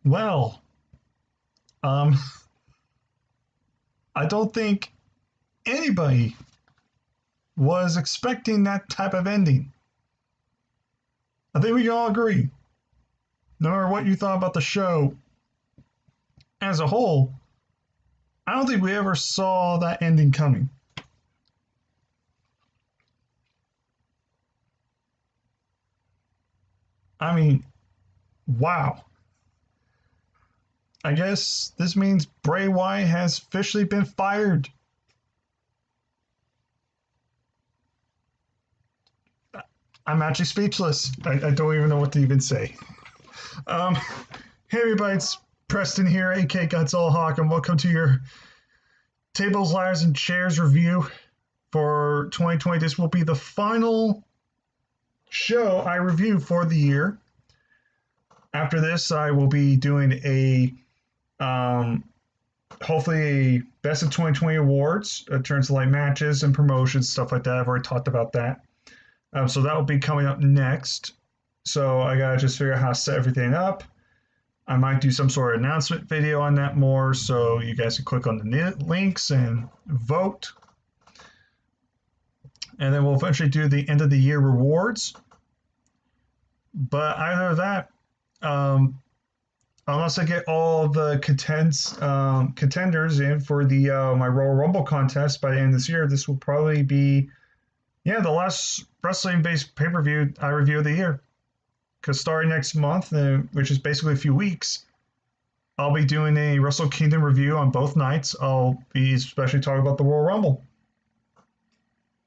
Well, um, I don't think anybody was expecting that type of ending. I think we can all agree. No matter what you thought about the show as a whole, I don't think we ever saw that ending coming. I mean, wow. I guess this means Bray Wyatt has officially been fired. I'm actually speechless. I don't even know what to even say. Um, hey everybody, it's Preston here, aka Godzilla Hawk, and welcome to your Tables, Ladders, and Chairs review for 2020. This will be the final show I review for the year. After this, I will be doing a hopefully a best of 2020 awards in terms of like matches and promotions, stuff like that. I've already talked about that. So that will be coming up next. So I gotta just figure out how to set everything up. I might do some sort of announcement video on that more, so you guys can click on the links and vote. And then we'll eventually do the end of the year rewards. But either of that, unless I get all the contenders in for the my Royal Rumble contest by the end of this year, this will probably be the last wrestling-based pay-per-view I review of the year. Because starting next month, which is basically a few weeks, I'll be doing a Wrestle Kingdom review on both nights. I'll be especially talking about the Royal Rumble.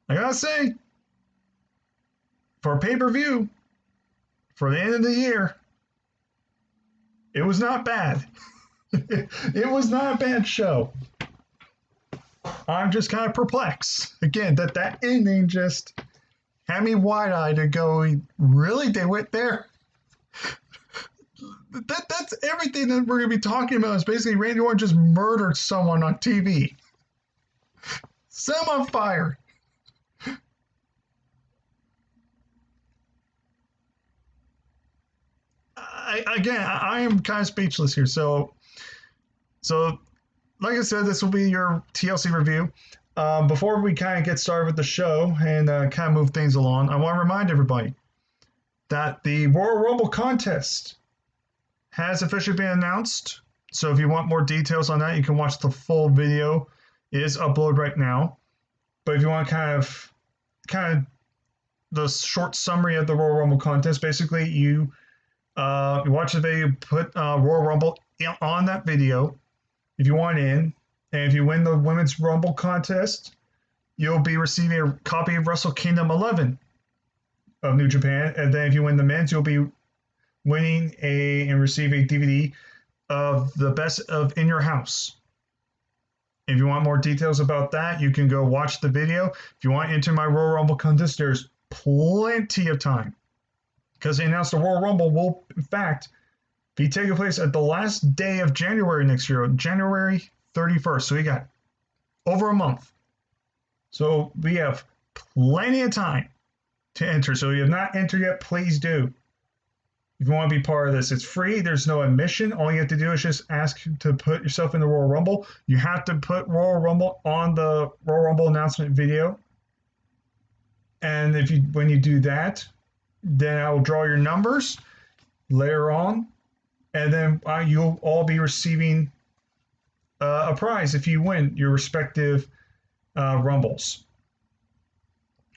I gotta say, for a pay-per-view, for the end of the year, it was not bad. It was not a bad show. I'm just kind of perplexed. Again, that ending just had me wide-eyed and going, really? They went there? That's everything that we're going to be talking about is basically Randy Orton just murdered someone on TV. Set him on fire. I am kind of speechless here. So like I said, this will be your TLC review. Before we kind of get started with the show and kind of move things along, I want to remind everybody that the Royal Rumble contest has officially been announced. So if you want more details on that, you can watch the full video. It is uploaded right now. But if you want kind of the short summary of the Royal Rumble contest, basically you watch the video, put Royal Rumble on that video if you want in. And if you win the Women's Rumble contest, you'll be receiving a copy of Wrestle Kingdom 11 of New Japan. And then if you win the men's, you'll be winning and receiving a DVD of the best of In Your House. If you want more details about that, you can go watch the video. If you want to enter my Royal Rumble contest, there's plenty of time. Because they announced the Royal Rumble will, in fact, be taking place at the last day of January next year, January 31st. So we got over a month. So we have plenty of time to enter. So if you have not entered yet, please do. If you want to be part of this, it's free. There's no admission. All you have to do is just ask to put yourself in the Royal Rumble. You have to put Royal Rumble on the Royal Rumble announcement video. And when you do that, then I will draw your numbers later on. And then you'll all be receiving a prize if you win your respective Rumbles.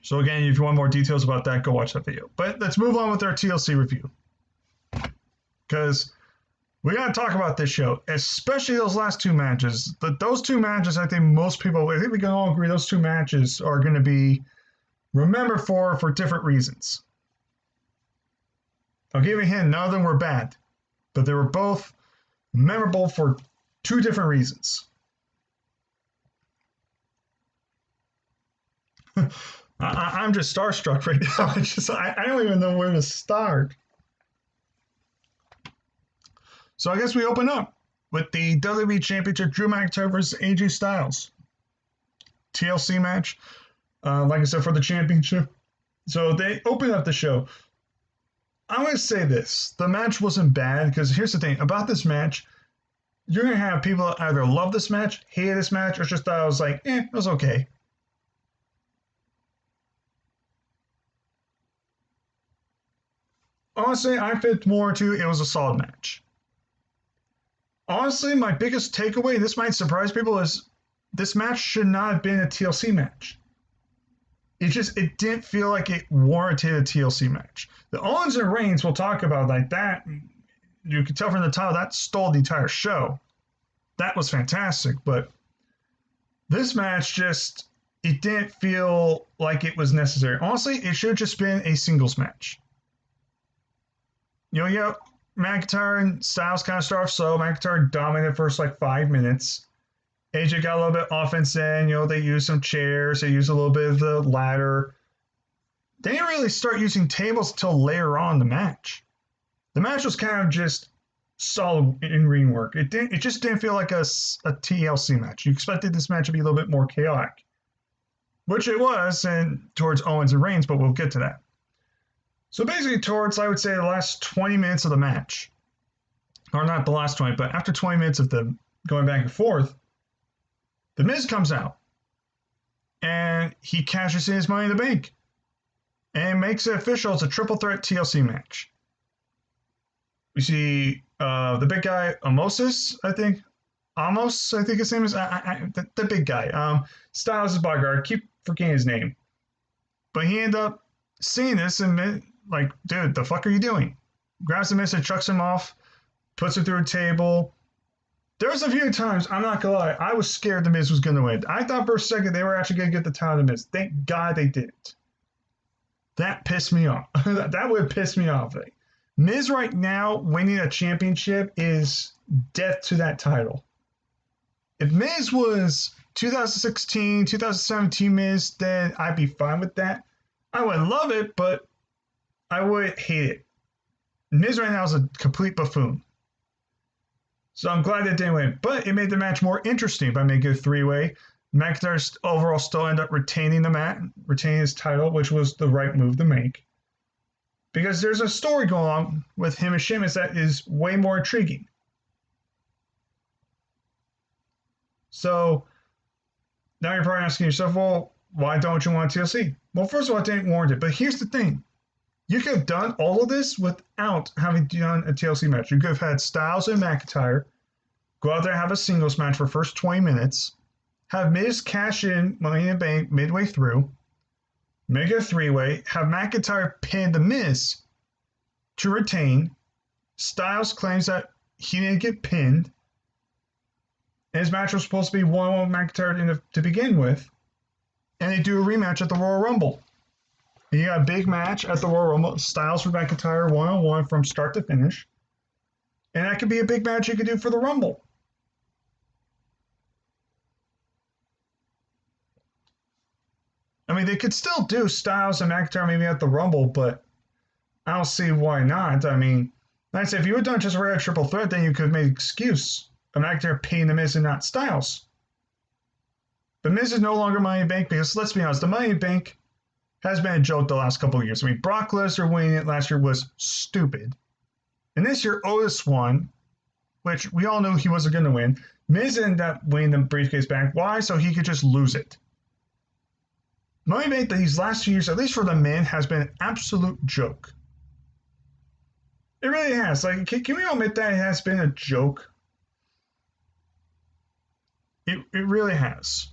So again, if you want more details about that, go watch that video. But let's move on with our TLC review. Because we got to talk about this show, especially those last two matches. Those two matches, I think we can all agree those two matches are going to be remembered for different reasons. I'll give you a hint, none of them were bad, but they were both memorable for two different reasons. I'm just starstruck right now. I don't even know where to start. So I guess we open up with the WWE Championship, Drew McIntyre versus AJ Styles. TLC match. Like I said, for the championship. So they open up the show. I'm going to say this. The match wasn't bad because here's the thing about this match. You're going to have people that either love this match, hate this match, or just thought it was like, it was okay. Honestly, I fit more to it was a solid match. Honestly, my biggest takeaway, this might surprise people, is this match should not have been a TLC match. It didn't feel like it warranted a TLC match. The Owens and Reigns we'll talk about like that. You can tell from the title that stole the entire show. That was fantastic, but this match it didn't feel like it was necessary. Honestly, it should have just been a singles match. Yeah, McIntyre and Styles kind of start off slow. McIntyre dominated the first like 5 minutes. AJ got a little bit offense in. They used some chairs. They used a little bit of the ladder. They didn't really start using tables until later on in the match. The match was kind of just solid in ring work. It just didn't feel like a TLC match. You expected this match to be a little bit more chaotic, which it was, and towards Owens and Reigns, but we'll get to that. So basically, towards, I would say, the last 20 minutes of the match, or not the last 20, but after 20 minutes of them going back and forth, The Miz comes out, and he cashes in his Money in the Bank, and makes it official. It's a triple threat TLC match. We see the big guy, Amos, I think his name is, the big guy. Styles' bodyguard, I keep forgetting his name. But he ended up seeing this and like, dude, the fuck are you doing? Grabs the Miz and chucks him off, puts it through a table. There was a few times, I'm not gonna lie, I was scared the Miz was gonna win. I thought for a second they were actually gonna get the title of the Miz. Thank God they didn't. That pissed me off. That would piss me off. Like, Miz right now winning a championship is death to that title. If Miz was 2016, 2017 Miz, then I'd be fine with that. I would love it, but I would hate it. Miz right now is a complete buffoon. So I'm glad it didn't win. But it made the match more interesting by making it a three-way. McIntyre overall still ended up retaining his title, which was the right move to make. Because there's a story going on with him and Sheamus that is way more intriguing. So now you're probably asking yourself, well, why don't you want TLC? Well, first of all, it didn't warrant it. But here's the thing. You could have done all of this without having done a TLC match. You could have had Styles and McIntyre go out there and have a singles match for the first 20 minutes, have Miz cash in Money in the Bank midway through, make it a three-way, have McIntyre pin The Miz to retain. Styles claims that he didn't get pinned, and his match was supposed to be one-on-one with McIntyre to begin with, and they do a rematch at the Royal Rumble. And you got a big match at the Royal Rumble, Styles for McIntyre one-on-one from start to finish, and that could be a big match you could do for the Rumble. I mean, they could still do Styles and McIntyre maybe at the Rumble, but I don't see why not. I mean, like I said, if you had done just a regular triple threat, then you could have made an excuse of McIntyre paying The Miz and not Styles. The Miz is no longer Money in the Bank because, let's be honest, the Money in the Bank has been a joke the last couple of years. I mean, Brock Lesnar winning it last year was stupid. And this year, Otis won, which we all knew he wasn't going to win. Miz ended up winning the briefcase back. Why? So he could just lose it. Money in the Bank these last few years, at least for the men, has been an absolute joke. It really has. Like, can we admit that it has been a joke? It really has.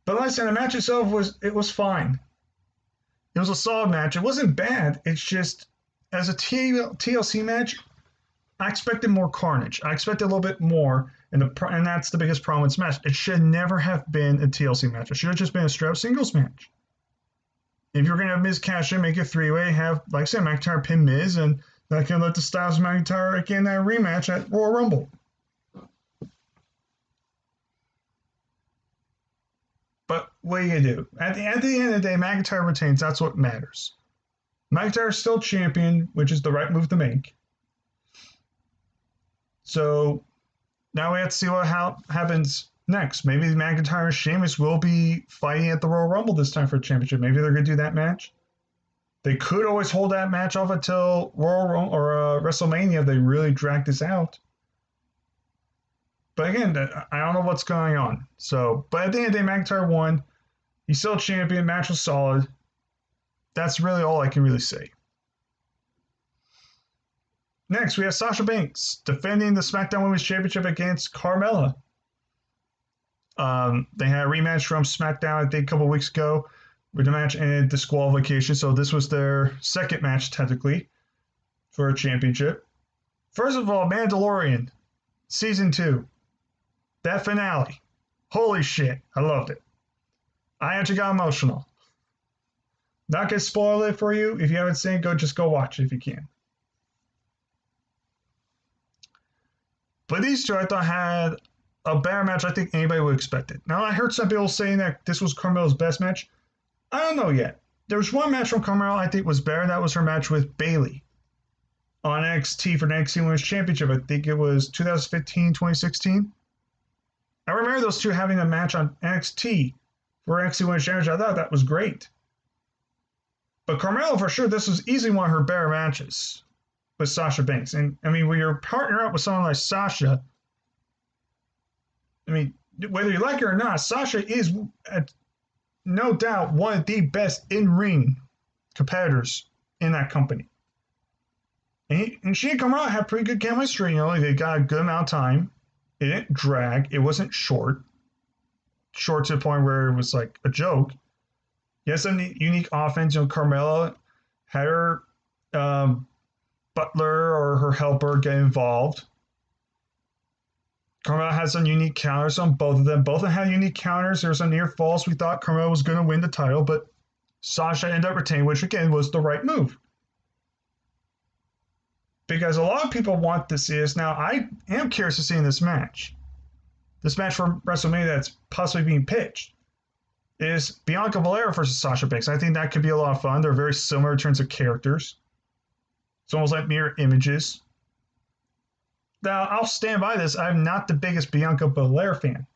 But like I said, the match itself was fine. It was a solid match. It wasn't bad. It's just, as a TLC match, I expected more carnage. I expected a little bit more, and that's the biggest problem with this match. It should never have been a TLC match. It should have just been a straight-up singles match. If you're going to have Miz cash in, make it three-way, have, like I said, McIntyre pin Miz, and that can let the Styles McIntyre again that rematch at Royal Rumble. But what are you going to do? At the end of the day, McIntyre retains. That's what matters. McIntyre is still champion, which is the right move to make. So now we have to see what happens next. Maybe McIntyre and Sheamus will be fighting at the Royal Rumble this time for the championship. Maybe they're going to do that match. They could always hold that match off until Royal Rumble or WrestleMania if they really drag this out. But again, I don't know what's going on. So, but at the end of the day, McIntyre won. He's still champion. Match was solid. That's really all I can really say. Next, we have Sasha Banks defending the SmackDown Women's Championship against Carmella. They had a rematch from SmackDown, I think, a couple weeks ago, where the match ended disqualification. So this was their second match, technically, for a championship. First of all, Mandalorian, Season 2. That finale. Holy shit. I loved it. I actually got emotional. Not gonna spoil it for you. If you haven't seen it, just go watch it if you can. But these two I thought had a better match I think anybody would expect it. Now I heard some people saying that this was Carmella's best match. I don't know yet. There was one match from Carmella I think was better. That was her match with Bayley on NXT for the NXT Women's Championship. I think it was 2015, 2016. I remember those two having a match on NXT for NXT Women's Championship. I thought that was great. But Carmella, for sure, this was easily one of her better matches with Sasha Banks. And, I mean, when you're partner up with someone like Sasha, I mean, whether you like her or not, Sasha is, no doubt, one of the best in-ring competitors in that company. And she and Carmella have pretty good chemistry. You know, they got a good amount of time. It didn't drag. It wasn't short. Short to the point where it was like a joke. Yes, some unique offense. You know, Carmella had her butler or her helper get involved. Carmella had some unique counters on both of them. Both of them had unique counters. There was a near falls. We thought Carmella was going to win the title, but Sasha ended up retaining, which again was the right move. Because a lot of people want to see this. Now, I am curious to see in this match. This match for WrestleMania that's possibly being pitched is Bianca Belair versus Sasha Banks. I think that could be a lot of fun. They're very similar in terms of characters. It's almost like mirror images. Now, I'll stand by this. I'm not the biggest Bianca Belair fan.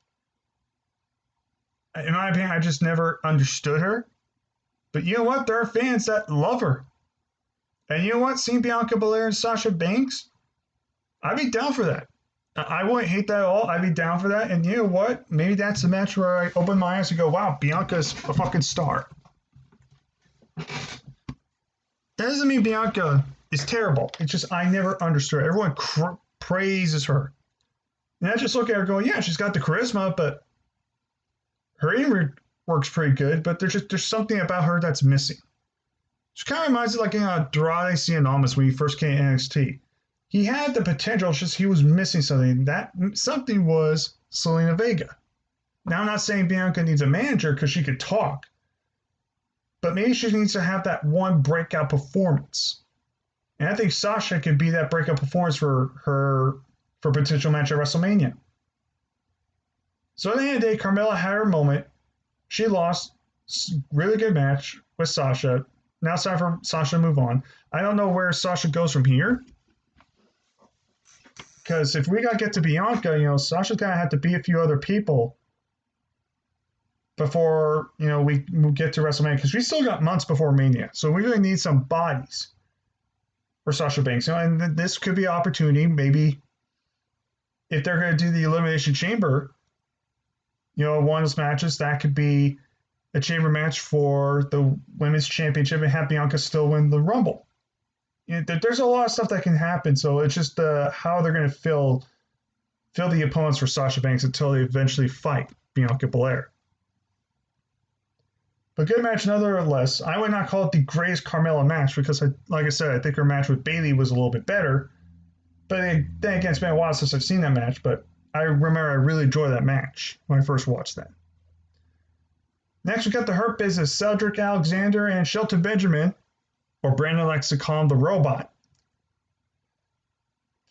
In my opinion, I just never understood her. But you know what? There are fans that love her. And you know what? Seeing Bianca Belair and Sasha Banks, I'd be down for that. I wouldn't hate that at all. I'd be down for that. And you know what? Maybe that's the match where I open my eyes and go, wow, Bianca's a fucking star. That doesn't mean Bianca is terrible. It's just I never understood her. Everyone praises her. And I just look at her going, yeah, she's got the charisma, but her in works pretty good. But there's something about her that's missing. She kind of reminds me like Andrade Cien Almas when he first came to NXT. He had the potential, it's just he was missing something. That something was Selena Vega. Now, I'm not saying Bianca needs a manager because she could talk, but maybe she needs to have that one breakout performance. And I think Sasha could be that breakout performance for her for potential match at WrestleMania. So at the end of the day, Carmella had her moment. She lost. Really good match with Sasha. Now it's time for Sasha to move on. I don't know where Sasha goes from here. Because if we got to get to Bianca, you know, Sasha's going to have to beat a few other people before, you know, we get to WrestleMania. Because we still got months before Mania. So we really need some bodies for Sasha Banks. You know, and this could be an opportunity. Maybe if they're going to do the Elimination Chamber, you know, one of those matches, that could be a chamber match for the Women's Championship and have Bianca still win the Rumble. You know, there's a lot of stuff that can happen, so it's just how they're going to fill the opponents for Sasha Banks until they eventually fight Bianca Belair. But good match nonetheless. I would not call it the greatest Carmella match because, like I said, I think her match with Bayley was a little bit better. But then again, it's been a while since I've seen that match, but I remember I really enjoyed that match when I first watched that. Next, we got the Hurt Business, Cedric Alexander and Shelton Benjamin, or Brandon likes to call him the Robot,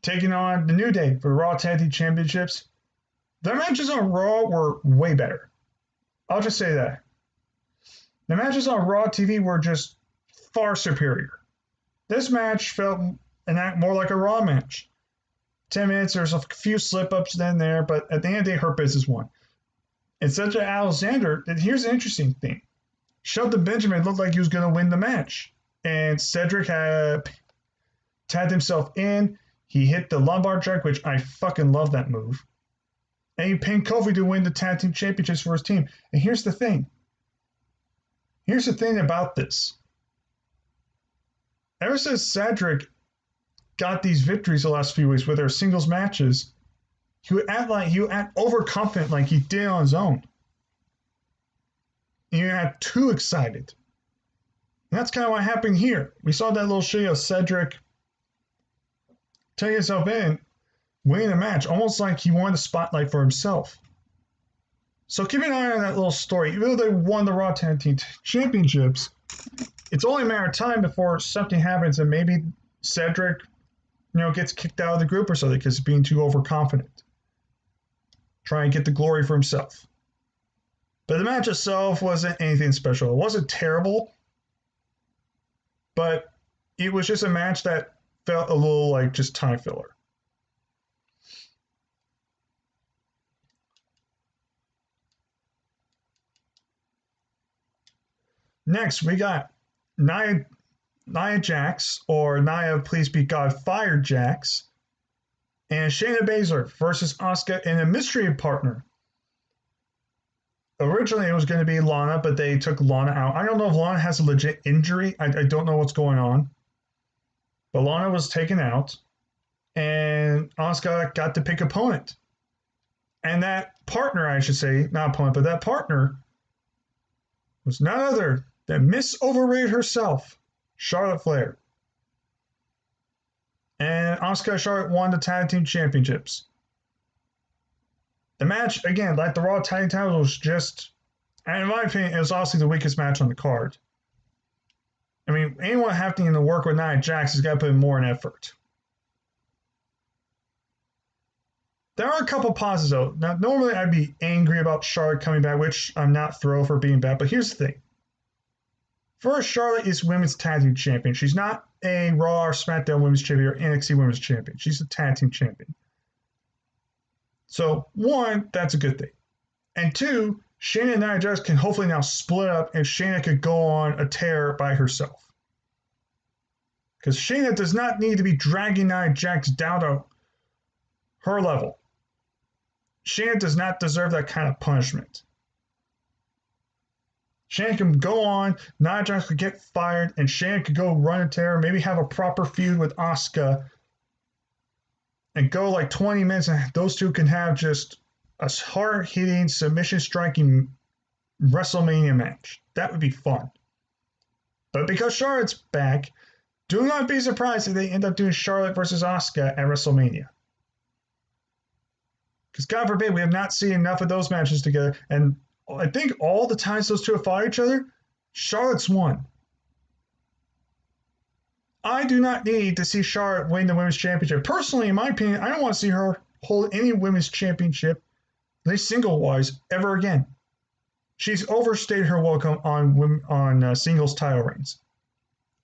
taking on the New Day for the Raw Tag Team Championships. Their matches on Raw were way better. I'll just say that. The matches on Raw TV were just far superior. This match felt more like a Raw match. 10 minutes, there's a few slip-ups then there, but at the end of the day, Hurt Business won. And Cedric Alexander, and here's an interesting thing. Shelton Benjamin looked like he was going to win the match. And Cedric had tagged himself in. He hit the lumbar check, which I fucking love that move. And he pinned Kofi to win the tag team championships for his team. And here's the thing. Here's the thing about this. Ever since Cedric got these victories the last few weeks with their singles matches, he would act overconfident like he did on his own. And you act too excited. And that's kind of what happened here. We saw that little shit of Cedric taking himself in, winning the match, almost like he wanted the spotlight for himself. So keep an eye on that little story. Even though they won the Raw Tag Team Championships, it's only a matter of time before something happens and maybe Cedric, gets kicked out of the group or something because he's being too overconfident. Try and get the glory for himself. But the match itself wasn't anything special. It wasn't terrible, but it was just a match that felt a little like just time filler. Next, we got Nia Jax, or Nia Please Be God Fired Jax, and Shayna Baszler versus Asuka in a mystery partner. Originally, it was going to be Lana, but they took Lana out. I don't know if Lana has a legit injury. I don't know what's going on. But Lana was taken out, and Asuka got to pick opponent. And that partner, I should say, not opponent, but that partner was none other than Miss Overrated herself, Charlotte Flair. And Asuka and Charlotte won the tag team championships. The match, again, like the Raw tag team titles, was just, and in my opinion, it was honestly the weakest match on the card. I mean, anyone having to work with Nia Jax has got to put in more in effort. There are a couple pauses, though. Now, normally I'd be angry about Charlotte coming back, which I'm not thrilled for being back, but here's the thing. First, Charlotte is Women's Tag Team Champion. She's not a Raw or SmackDown Women's Champion or NXT Women's Champion. She's a Tag Team Champion. So, one, that's a good thing. And two, Shayna and Nia Jax can hopefully now split up and Shayna could go on a tear by herself. Because Shayna does not need to be dragging Nia Jax down to her level. Shayna does not deserve that kind of punishment. Shayna can go on, Nia Jax could get fired, and Shayna could go run a tear, maybe have a proper feud with Asuka, and go like 20 minutes, and those two can have just a hard-hitting, submission-striking WrestleMania match. That would be fun. But because Charlotte's back, do not be surprised if they end up doing Charlotte versus Asuka at WrestleMania. Because God forbid, we have not seen enough of those matches together, and I think all the times those two have fought each other, Charlotte's won. I do not need to see Charlotte win the Women's Championship. Personally, in my opinion, I don't want to see her hold any Women's Championship, at least single-wise, ever again. She's overstayed her welcome on singles title reigns.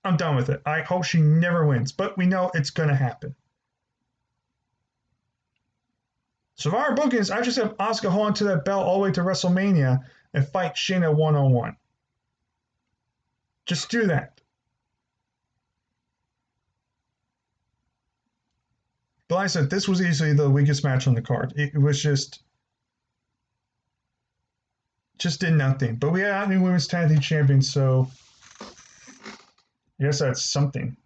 I'm done with it. I hope she never wins, but we know it's going to happen. Survivor bookings, I just have Asuka hold on to that belt all the way to WrestleMania and fight Shayna one-on-one. Just do that. But like I said, this was easily the weakest match on the card. It was just did nothing. But we had new Women's Tag Team Champions, so I guess that's something.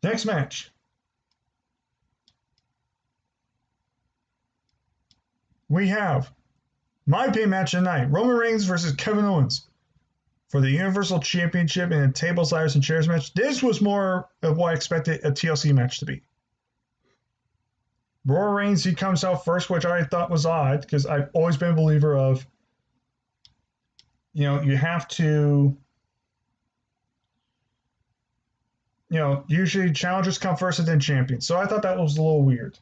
Next match. We have my pay match tonight. Roman Reigns versus Kevin Owens for the Universal Championship in a tables, ladders, and chairs match. This was more of what I expected a TLC match to be. Roman Reigns, he comes out first, which I thought was odd because I've always been a believer of, you have to, usually challengers come first and then champions. So I thought that was a little weird.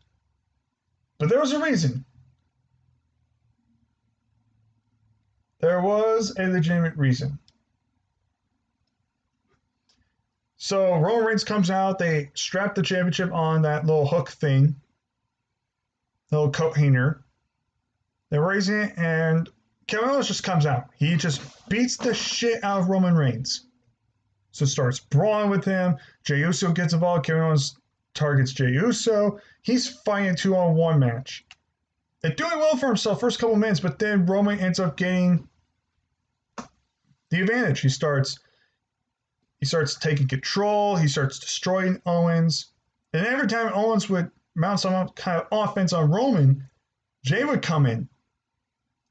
But there was a reason. There was a legitimate reason. So Roman Reigns comes out. They strap the championship on that little hook thing, little coat hanger. They're raising it, and Kevin Owens just comes out. He just beats the shit out of Roman Reigns. So starts brawling with him. Jey Uso gets involved. Kevin Owens targets Jey Uso. He's fighting a 2-on-1 match. They're doing well for himself first couple minutes, but then Roman ends up getting the advantage. He starts taking control. He starts destroying Owens. And every time Owens would mount some kind of offense on Roman, Jey would come in.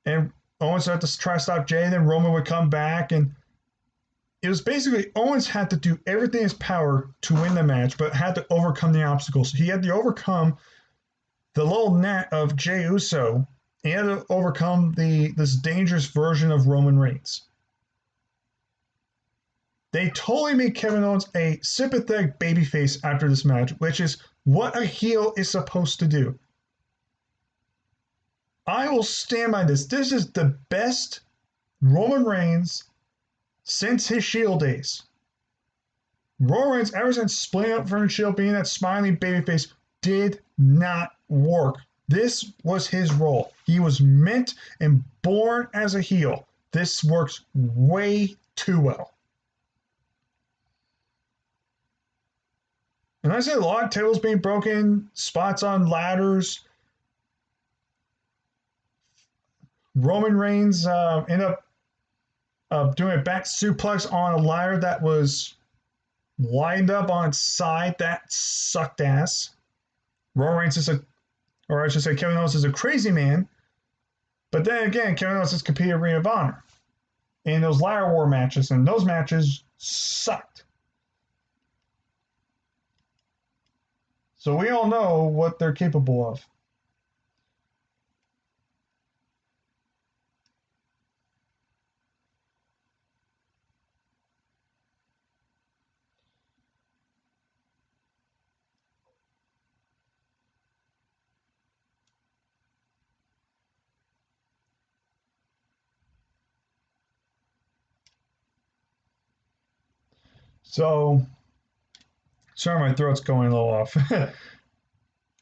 And Owens would have to try to stop Jey, then Roman would come back. And it was basically Owens had to do everything in his power to win the match, but had to overcome the obstacles. He had to overcome the little net of Jey Uso. He had to overcome this dangerous version of Roman Reigns. They totally made Kevin Owens a sympathetic babyface after this match, which is what a heel is supposed to do. I will stand by this. This is the best Roman Reigns since his Shield days. Roman Reigns, ever since splitting up from the Shield, being that smiling babyface, did not work. This was his role. He was meant and born as a heel. This works way too well. And I said a lot of tables being broken, spots on ladders. Roman Reigns ended up doing a back suplex on a ladder that was lined up on its side. That sucked ass. Roman Reigns is Kevin Owens is a crazy man. But then again, Kevin Owens has competed in Ring of Honor in those ladder war matches, and those matches sucked. So we all know what they're capable of. So, sorry, my throat's going a little off. But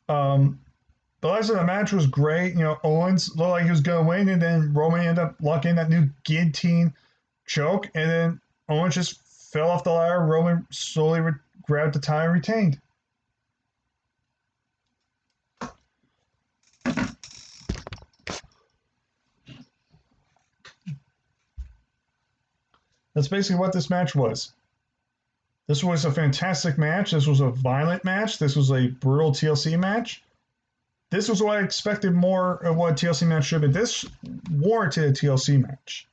like I said, the match was great. You know, Owens looked like he was going to win, and then Roman ended up locking that new guillotine choke, and then Owens just fell off the ladder. Roman slowly grabbed the tie and retained. That's basically what this match was. This was a fantastic match. This was a violent match. This was a brutal TLC match. This was what I expected more of what a TLC match should have been. This warranted a TLC match.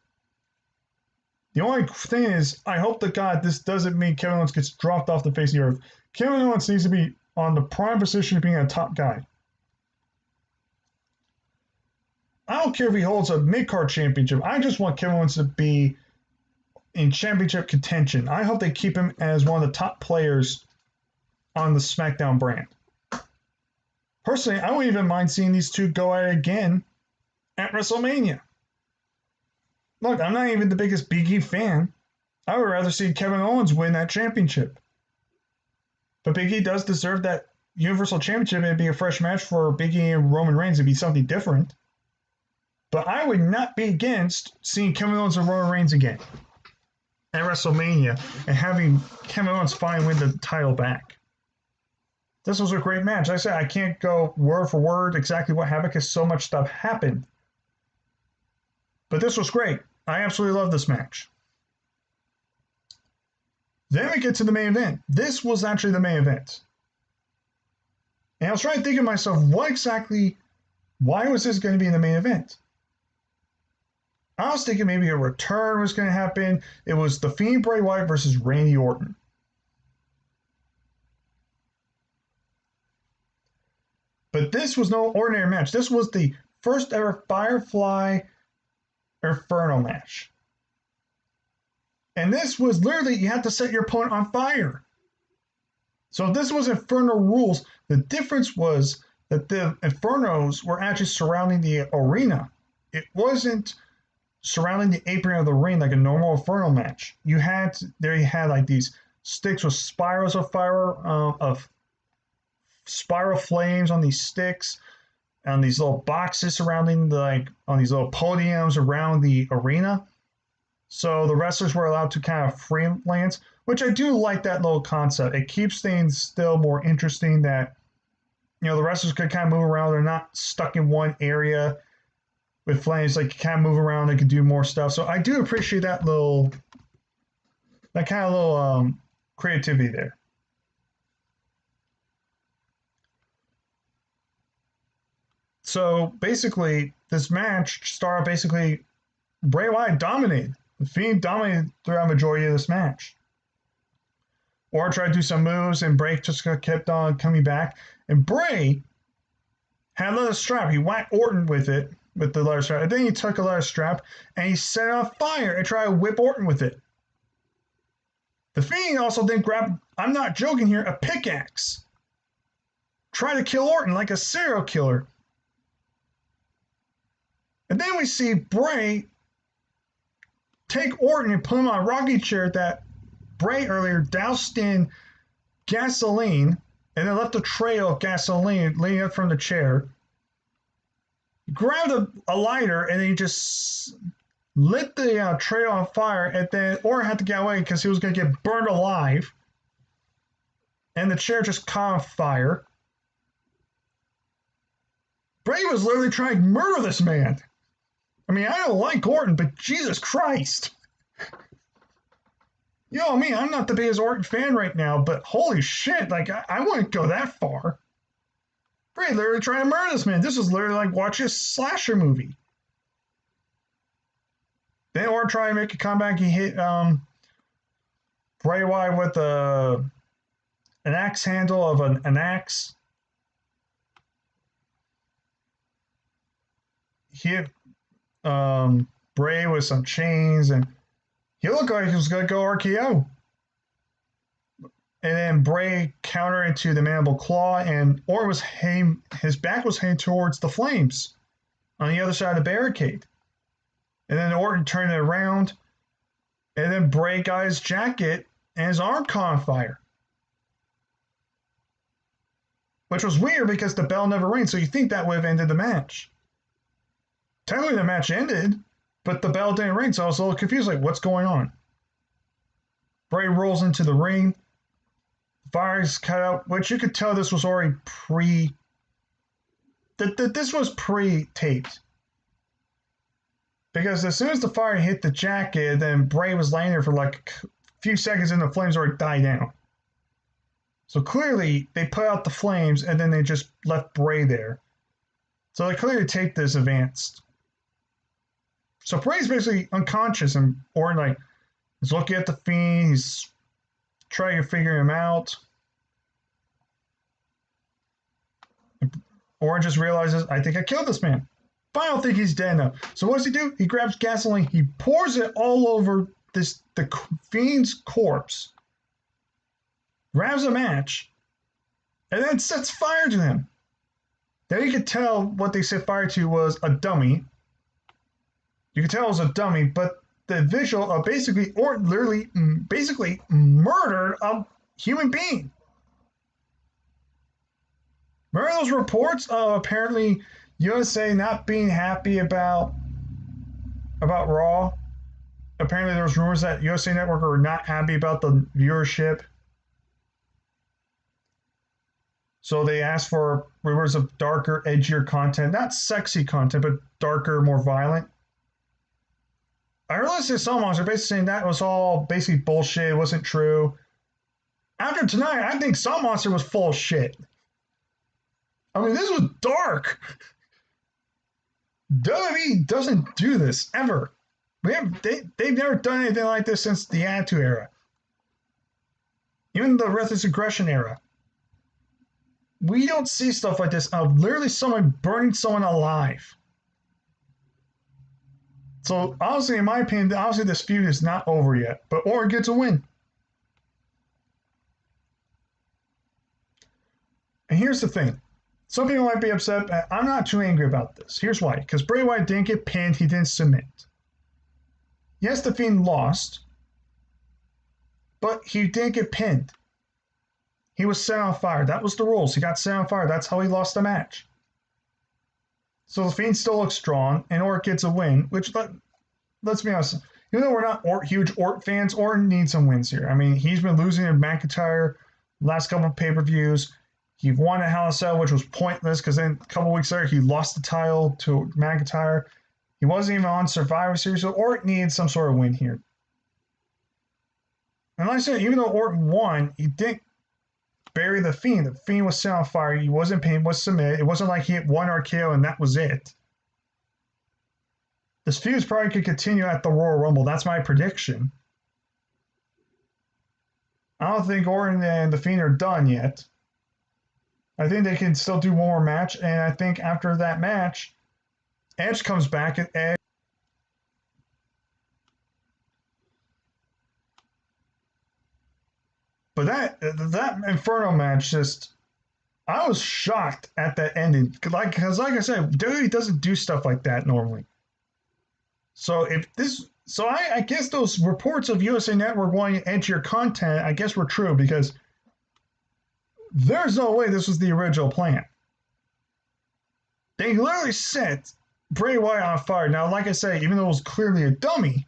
The only thing is, I hope to God this doesn't mean Kevin Owens gets dropped off the face of the earth. Kevin Owens needs to be on the prime position of being a top guy. I don't care if he holds a mid-card championship. I just want Kevin Owens to be in championship contention. I hope they keep him as one of the top players on the SmackDown brand. Personally, I wouldn't even mind seeing these two go at it again at WrestleMania. Look, I'm not even the biggest Big E fan. I would rather see Kevin Owens win that championship. But Big E does deserve that Universal Championship, and it'd be a fresh match for Big E and Roman Reigns. It'd be something different. But I would not be against seeing Kevin Owens and Roman Reigns again at WrestleMania and having Kevin Owens finally win the title back. This was a great match. Like I said, I can't go word for word exactly what happened because so much stuff happened. But this was great. I absolutely love this match. Then we get to the main event. This was actually the main event. And I was trying to think of myself, why was this going to be in the main event? I was thinking maybe a return was going to happen. It was The Fiend Bray Wyatt versus Randy Orton. But this was no ordinary match. This was the first ever Firefly Inferno match. And this was literally, you had to set your opponent on fire. So this was Inferno rules. The difference was that the Infernos were actually surrounding the arena. It wasn't surrounding the apron of the ring like a normal Inferno match. You had like these sticks with spirals of fire, of spiral flames on these sticks, on these little boxes surrounding on these little podiums around the arena. So the wrestlers were allowed to kind of freelance, which I do like that little concept. It keeps things still more interesting that, the wrestlers could kind of move around. They're not stuck in one area with flames. Like, kind of move around. They can do more stuff. So I do appreciate that kind of little creativity there. So basically, this match started Bray Wyatt dominated. The Fiend dominated throughout the majority of this match. Orton tried to do some moves, and Bray just kept on coming back. And Bray had a leather strap. He whacked Orton with it, with the leather strap. And then he took a leather strap, and he set it on fire and tried to whip Orton with it. The Fiend also then grabbed, I'm not joking here, a pickaxe. Tried to kill Orton like a serial killer. And then we see Bray take Orton and put him on a rocking chair that Bray earlier doused in gasoline and then left a trail of gasoline leading up from the chair. He grabbed a lighter and he just lit the trail on fire, and then Orton had to get away because he was going to get burned alive. And the chair just caught on fire. Bray was literally trying to murder this man. I mean, I don't like Orton, but Jesus Christ. You know me, I'm not the biggest Orton fan right now, but holy shit, like, I wouldn't go that far. Bray literally trying to murder this man. This is literally like watching a slasher movie. Then Orton tried to make a comeback. He hit Bray Wyatt with an axe handle of an axe. He hit Bray with some chains, and he looked like he was going to go RKO. And then Bray countered into the mandible claw, and Orton his back was heading towards the flames on the other side of the barricade. And then Orton turned it around, and then Bray got his jacket and his arm caught on fire. Which was weird because the bell never rang, so you think that would have ended the match. Technically, the match ended, but the bell didn't ring, so I was a little confused, like, what's going on? Bray rolls into the ring. Fire's cut out, which you could tell this was already this was pre-taped. Because as soon as the fire hit the jacket, then Bray was laying there for like a few seconds and the flames already died down. So clearly, they put out the flames and then they just left Bray there. So they clearly taped this advanced. So Bray's basically unconscious, and Orton is looking at the Fiend. He's trying to figure him out. Orton just realizes, I think I killed this man. But I don't think he's dead now. So what does he do? He grabs gasoline. He pours it all over the Fiend's corpse. Grabs a match. And then sets fire to him. Now you could tell what they set fire to was a dummy. You could tell it was a dummy, but the visual of basically Orton literally murdered a human being. Remember those reports of apparently USA not being happy about Raw? Apparently there was rumors that USA Network were not happy about the viewership. So they asked for rumors of darker, edgier content. Not sexy content, but darker, more violent. I realized this Soul Monster basically saying that was all basically bullshit. It wasn't true. After tonight, I think Soul Monster was full of shit. I mean, this was dark. WWE doesn't do this ever. They've never done anything like this since the Attitude Era. Even the Ruthless Aggression era. We don't see stuff like this of literally someone burning someone alive. So, honestly, in my opinion, obviously this feud is not over yet. But Orton gets a win. And here's the thing. Some people might be upset. I'm not too angry about this. Here's why. Because Bray Wyatt didn't get pinned. He didn't submit. Yes, the Fiend lost. but he didn't get pinned. He was set on fire. That was the rules. He got set on fire. That's how he lost the match. So the Fiend still looks strong, and Orton gets a win, which, let's be honest, even though we're not huge Orton fans, Orton needs some wins here. I mean, he's been losing to McIntyre last couple of pay-per-views. He won at Hell in a Cell, which was pointless because then a couple of weeks later, he lost the title to McIntyre. He wasn't even on Survivor Series, so Orton needs some sort of win here. And like I said, even though Orton won, he didn't bury the Fiend. The Fiend was set on fire. He wasn't pinned, was submitted. It wasn't like he hit one RKO and that was it. This feud probably could continue at the Royal Rumble. That's my prediction. I don't think Orton and the Fiend are done yet. I think they can still do one more match, and I think after that match, Edge comes back and Edge. But that Inferno match just, I was shocked at that ending. Because like I said, WWE doesn't do stuff like that normally. So I guess those reports of USA Network wanting to enter your content, I guess were true because there's no way this was the original plan. They literally set Bray Wyatt on fire. Now, like I said, even though it was clearly a dummy,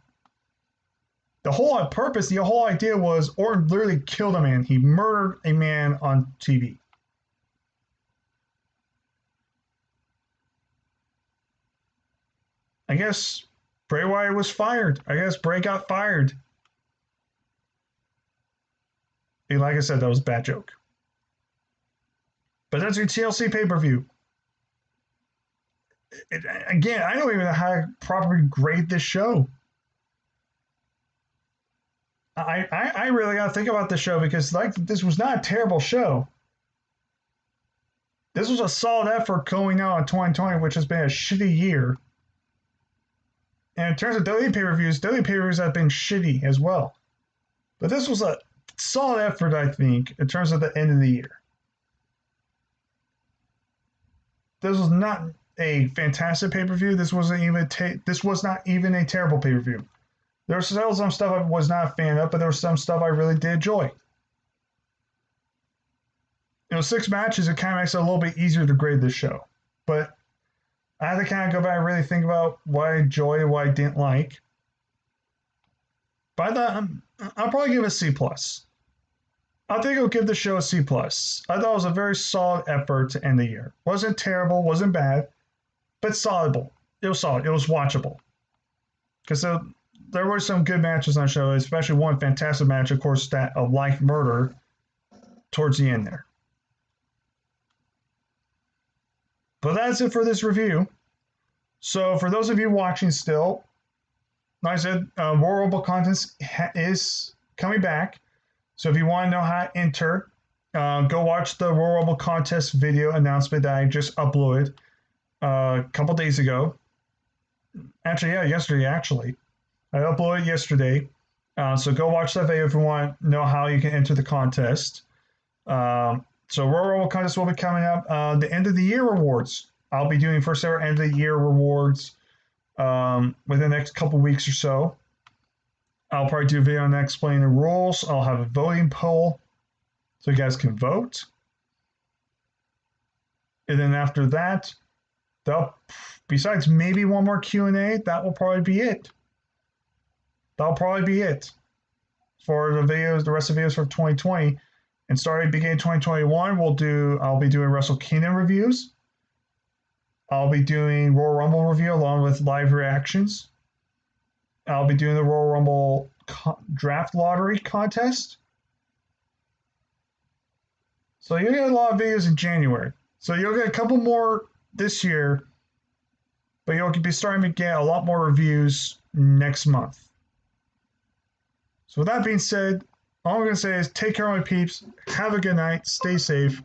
the whole purpose, the whole idea was Orton literally killed a man. He murdered a man on TV. I guess Bray Wyatt was fired. I guess Bray got fired. And like I said, that was a bad joke. But that's your TLC pay-per-view. Again, I don't even know how to properly grade this show. I really got to think about this show because this was not a terrible show. This was a solid effort going out in 2020, which has been a shitty year. And in terms of WWE pay-per-views have been shitty as well. But this was a solid effort, I think, in terms of the end of the year. This was not a fantastic pay-per-view. This was not even a terrible pay-per-view. There was still some stuff I was not a fan of, but there was some stuff I really did enjoy. 6 matches, it kind of makes it a little bit easier to grade this show. But I had to kind of go back and really think about what I enjoyed and what I didn't like. But I thought I'll probably give it a C+. I think I'll give the show a C+. I thought it was a very solid effort to end the year. Wasn't terrible, wasn't bad, but solid. It was solid. It was watchable. Because there were some good matches on the show, especially one fantastic match, of course, that of Life Murder towards the end there. But that's it for this review. So for those of you watching still, like I said, Royal Rumble contest is coming back. So if you want to know how to enter, go watch the Royal Rumble contest video announcement that I just uploaded a couple days ago. Actually, yeah, yesterday, actually. I uploaded it yesterday. So go watch that video if you want to know how you can enter the contest. So Royal Rumble contest will be coming up. The end of the year rewards. I'll be doing first ever end of the year rewards within the next couple weeks or so. I'll probably do a video on that explaining the rules. I'll have a voting poll so you guys can vote. And then after that, besides maybe one more Q&A, that will probably be it. That'll probably be it for the videos, the rest of the videos for 2020. And starting beginning 2021, I'll be doing Wrestle Kingdom reviews. I'll be doing Royal Rumble review along with live reactions. I'll be doing the Royal Rumble draft lottery contest. So you'll get a lot of videos in January. So you'll get a couple more this year, but you'll be starting to get a lot more reviews next month. So with that being said, all I'm going to say is take care of my peeps, have a good night, stay safe,